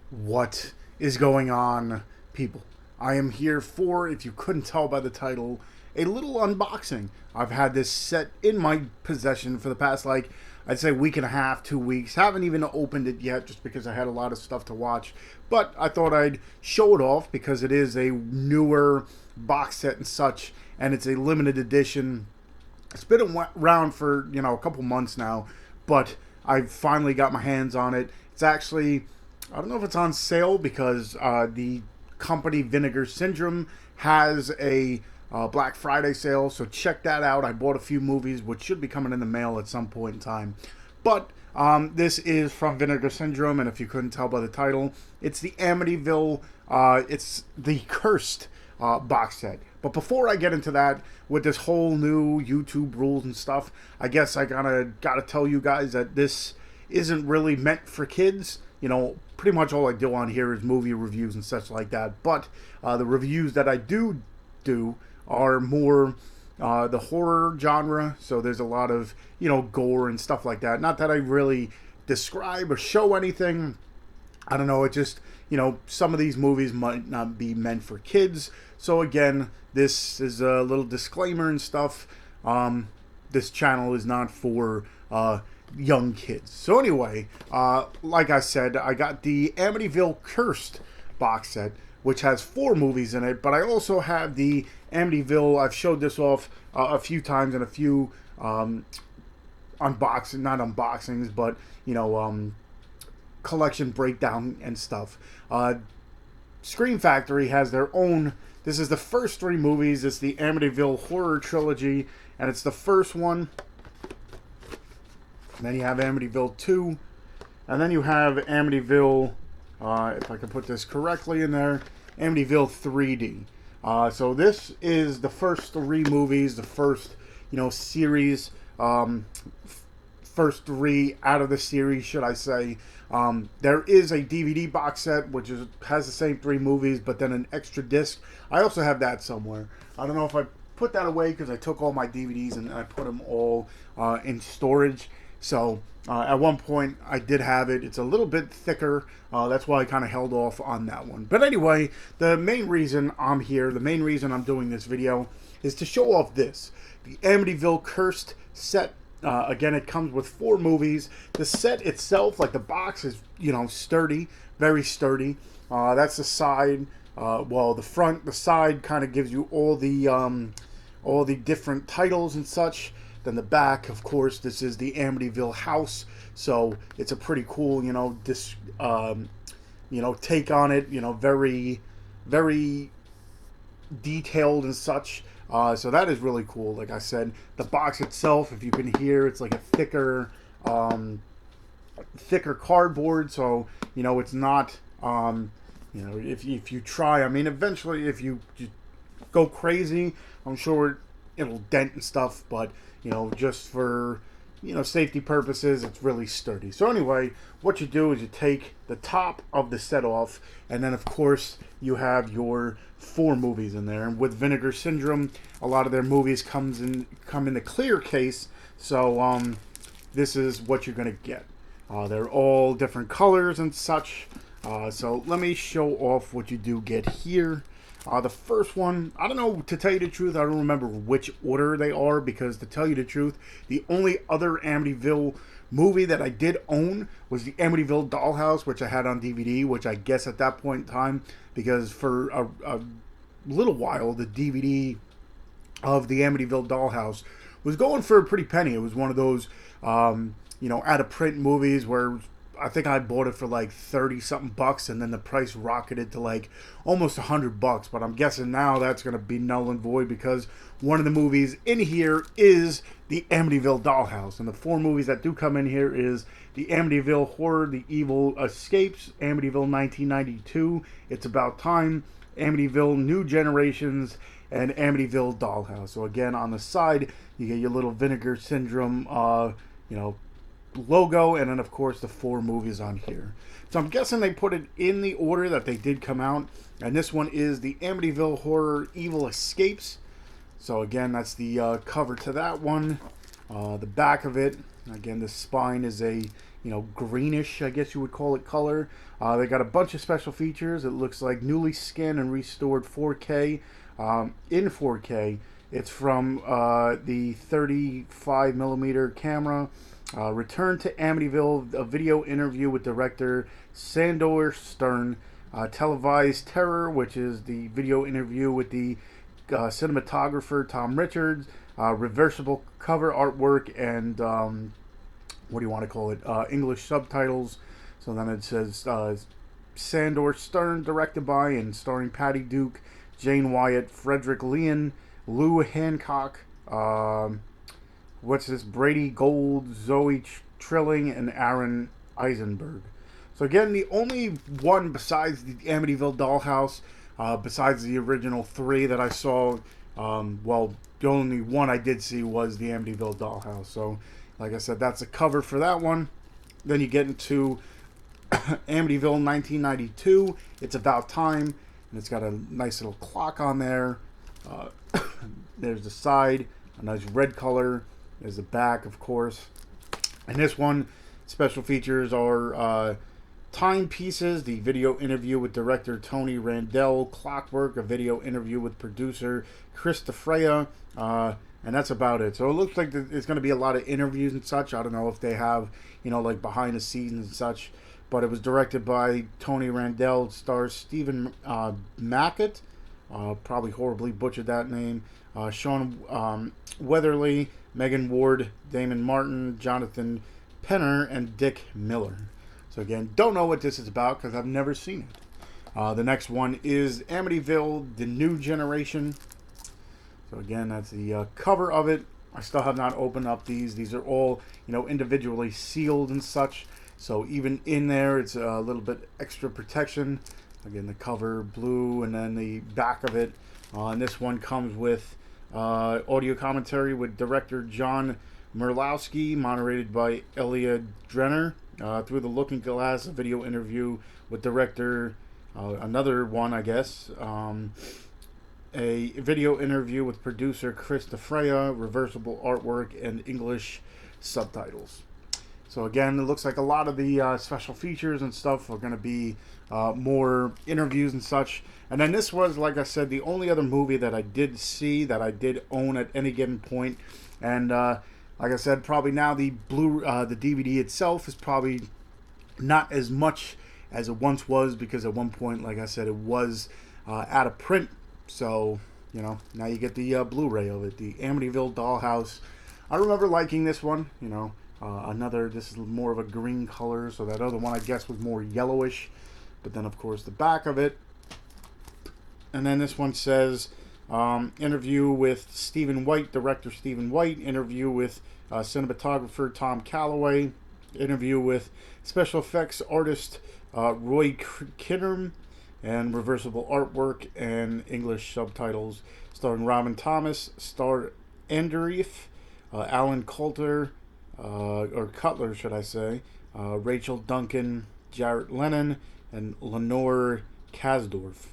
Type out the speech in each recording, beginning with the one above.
What is going on, people? I am here for, if you couldn't tell by the title, a little unboxing. I've had this set in my possession for the past, I'd say week and a half, 2 weeks. Haven't even opened it yet just because I had a lot of stuff to watch. But I thought I'd show it off because it is a newer box set and such, and it's a limited edition. It's been around for, a couple months now, but I finally got my hands on it. It's actually, I don't know if it's on sale because the company Vinegar Syndrome has a Black Friday sale, so check that out. I bought a few movies, which should be coming in the mail at some point in time. But this is from Vinegar Syndrome, and if you couldn't tell by the title, it's the Amityville, it's the Cursed box set. But before I get into that, with this whole new YouTube rules and stuff, I guess I gotta tell you guys that this isn't really meant for kids. Pretty much all I do on here is movie reviews and such like that. But the reviews that I do are more the horror genre. So there's a lot of, gore and stuff like that. Not that I really describe or show anything. I don't know. It just, some of these movies might not be meant for kids. So again, this is a little disclaimer and stuff. This channel is not for young kids. So anyway, like I said, I got the Amityville Cursed box set, which has 4 movies in it, but I also have the Amityville. I've showed this off a few times in a few not unboxings, but collection breakdown and stuff. Scream Factory has their own. This is the first 3 movies. It's the Amityville horror trilogy, and it's the first one. And then you have Amityville 2. And then you have Amityville, if I can put this correctly in there, Amityville 3D. So this is the first 3 movies, the first, series, first 3 out of the series, should I say. There is a DVD box set, which has the same 3 movies, but then an extra disc. I also have that somewhere. I don't know if I put that away because I took all my DVDs and I put them all in storage. So at one point I did have it. It's a little bit thicker. That's why I kind of held off on that one. But anyway, the main reason I'm here, the main reason I'm doing this video is to show off this. The Amityville Cursed set. Again, it comes with 4 movies. The set itself, like the box, is, sturdy, very sturdy. That's the side. Well, the front, the side kind of gives you all the different titles and such. Then the back, of course, this is the Amityville house, so it's a pretty cool, take on it. Very, very detailed and such. So that is really cool. Like I said, the box itself, if you can hear, it's like a thicker cardboard. So it's not. If you try, eventually, if you go crazy, I'm sure it'll dent and stuff. But just for safety purposes, it's really sturdy. So anyway, what you do is you take the top of the set off, and then of course you have your 4 movies in there. And with Vinegar Syndrome, a lot of their movies come in the clear case. So this is what you're gonna get. They're all different colors and such. So let me show off what you do get here. The first one, I don't know, to tell you the truth, I don't remember which order they are, because to tell you the truth, the only other Amityville movie that I did own was the Amityville Dollhouse, which I had on DVD, which I guess at that point in time, because for a little while, the DVD of the Amityville Dollhouse was going for a pretty penny. It was one of those, out of print movies where I think I bought it for like 30 something bucks, and then the price rocketed to like almost $100. But I'm guessing now that's going to be null and void, because one of the movies in here is the Amityville Dollhouse. And the 4 movies that do come in here is the Amityville Horror, The Evil Escapes, Amityville 1992, It's About Time, Amityville New Generations, and Amityville Dollhouse. So again, on the side, you get your little Vinegar Syndrome, logo, and then of course the 4 movies on here. So I'm guessing they put it in the order that they did come out, and this one is the Amityville Horror Evil Escapes. So again, that's the cover to that one. The back of it, again, the spine is a greenish, I guess you would call it, color. They got a bunch of special features. It looks like newly scanned and restored 4K. In 4K, it's from the 35 millimeter camera. Return to Amityville, a video interview with director Sandor Stern. Televised Terror, which is the video interview with the cinematographer Tom Richards. Reversible cover artwork and what do you want to call it? English subtitles. So then it says Sandor Stern, directed by and starring Patty Duke, Jane Wyatt, Frederick Leon, Lou Hancock, Brady Gold, Zoe Trilling, and Aaron Eisenberg. So again, the only one besides the Amityville Dollhouse, besides the original 3 that I saw, the only one I did see was the Amityville Dollhouse. So, like I said, that's a cover for that one. Then you get into Amityville 1992. It's About Time, and it's got a nice little clock on there. There's the side, a nice red color. There's the back, of course. And this one, special features are timepieces, the video interview with director Tony Randall, Clockwork, a video interview with producer Chris DeFrea, and that's about it. So it looks like there's going to be a lot of interviews and such. I don't know if they have, like behind the scenes and such, but it was directed by Tony Randall. It stars Stephen Mackett, probably horribly butchered that name, Sean Weatherly, Megan Ward, Damon Martin, Jonathan Penner, and Dick Miller. So again, don't know what this is about because I've never seen it. The next one is Amityville, A New Generation. So again, that's the cover of it. I still have not opened up these. These are all, individually sealed and such. So even in there, it's a little bit extra protection. Again, the cover blue, and then the back of it. And this one comes with audio commentary with director John Merlowski, moderated by Elia Drenner. Through the Looking Glass, a video interview with director, another one, I guess. A video interview with producer Chris DeFrea, reversible artwork, and English subtitles. So again, it looks like a lot of the special features and stuff are going to be more interviews and such. And then this was, like I said, the only other movie that I did see, that I did own at any given point. And like I said, probably now the DVD itself is probably not as much as it once was, because at one point, like I said, it was out of print. So, now you get the Blu-ray of it, the Amityville Dollhouse. I remember liking this one, this is more of a green color, so that other one, I guess, was more yellowish. But then, of course, the back of it. And then this one says, interview with Stephen White, director Stephen White, interview with cinematographer Tom Calloway, interview with special effects artist Roy Kidderm, and reversible artwork and English subtitles, starring Robin Thomas, Star Andreef, Alan Coulter, or Cutler, should I say, Rachel Duncan, Jarrett Lennon, and Lenore Kasdorf.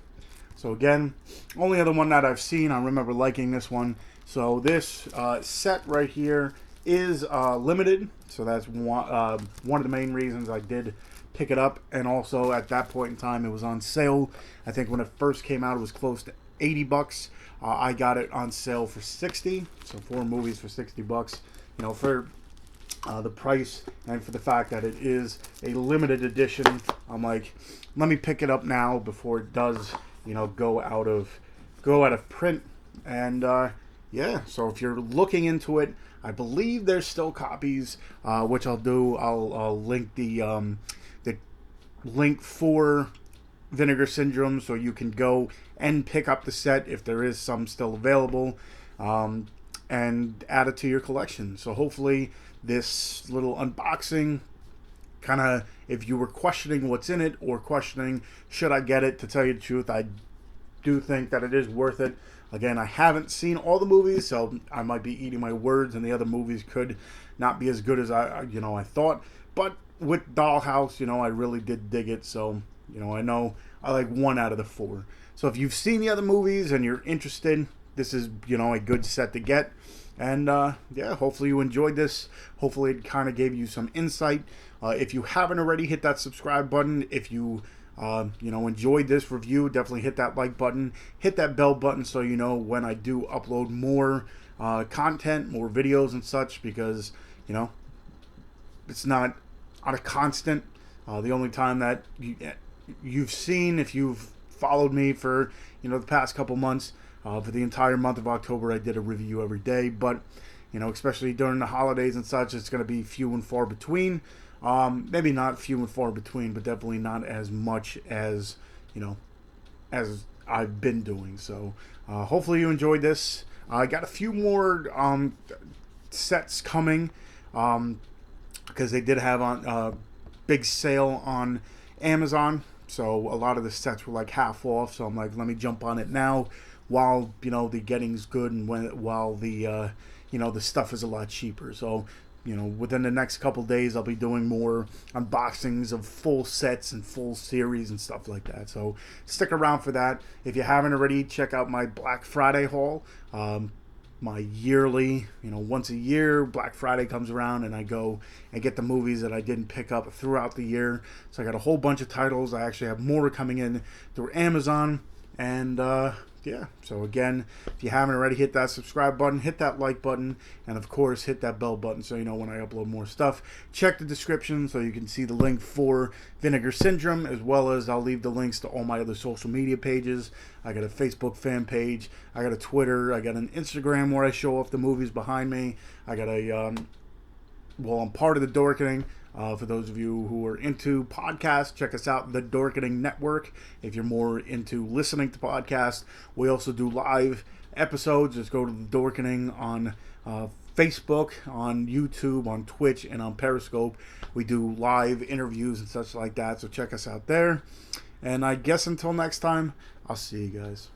So again, only other one that I've seen. I remember liking this one. So this set right here is limited. So that's one of the main reasons I did pick it up. And also at that point in time, it was on sale. I think when it first came out, it was close to $80. I got it on sale for $60. So 4 movies for $60. For the price and for the fact that it is a limited edition, I'm like, let me pick it up now before it does, go out of print. And yeah, so if you're looking into it, I believe there's still copies, which I'll do. I'll link the link for Vinegar Syndrome, so you can go and pick up the set if there is some still available, and add it to your collection. So hopefully this little unboxing, kind of, if you were questioning what's in it or questioning should I get it, to tell you the truth, I do think that it is worth it. Again, I haven't seen all the movies, so I might be eating my words, and the other movies could not be as good as I thought. But with Dollhouse, I really did dig it. So, I know I like 1 out of the 4. So if you've seen the other movies and you're interested, this is, a good set to get. And yeah, hopefully you enjoyed this. Hopefully it kind of gave you some insight. If you haven't already, hit that subscribe button. If you enjoyed this review, definitely hit that like button. Hit that bell button so you know when I do upload more content, more videos and such, because it's not on a constant. The only time that you've seen, if you've followed me for the past couple months, for the entire month of October, I did a review every day. But especially during the holidays and such, it's going to be few and far between. Maybe not few and far between, but definitely not as much as as I've been doing. So hopefully you enjoyed this. I got a few more sets coming, because they did have on big sale on Amazon. So a lot of the sets were like half off. So I'm like, let me jump on it now while the getting's good, and while the the stuff is a lot cheaper. So within the next couple days, I'll be doing more unboxings of full sets and full series and stuff like that. So stick around for that. If you haven't already, check out my Black Friday haul. My yearly, once a year, Black Friday comes around and I go and get the movies that I didn't pick up throughout the year. So I got a whole bunch of titles. I actually have more coming in through Amazon. And yeah, so again, if you haven't already, hit that subscribe button, hit that like button, and of course hit that bell button so you know when I upload more stuff. Check the description so you can see the link for Vinegar Syndrome, as well as I'll leave the links to all my other social media pages. I got a Facebook fan page, I got a Twitter, I got an Instagram where I show off the movies behind me. I got a I'm part of the Dorkening. For those of you who are into podcasts, check us out, the Dorkening Network. If you're more into listening to podcasts, we also do live episodes. Just go to the Dorkening on Facebook, on YouTube, on Twitch, and on Periscope. We do live interviews and such like that, so check us out there. And I guess until next time, I'll see you guys.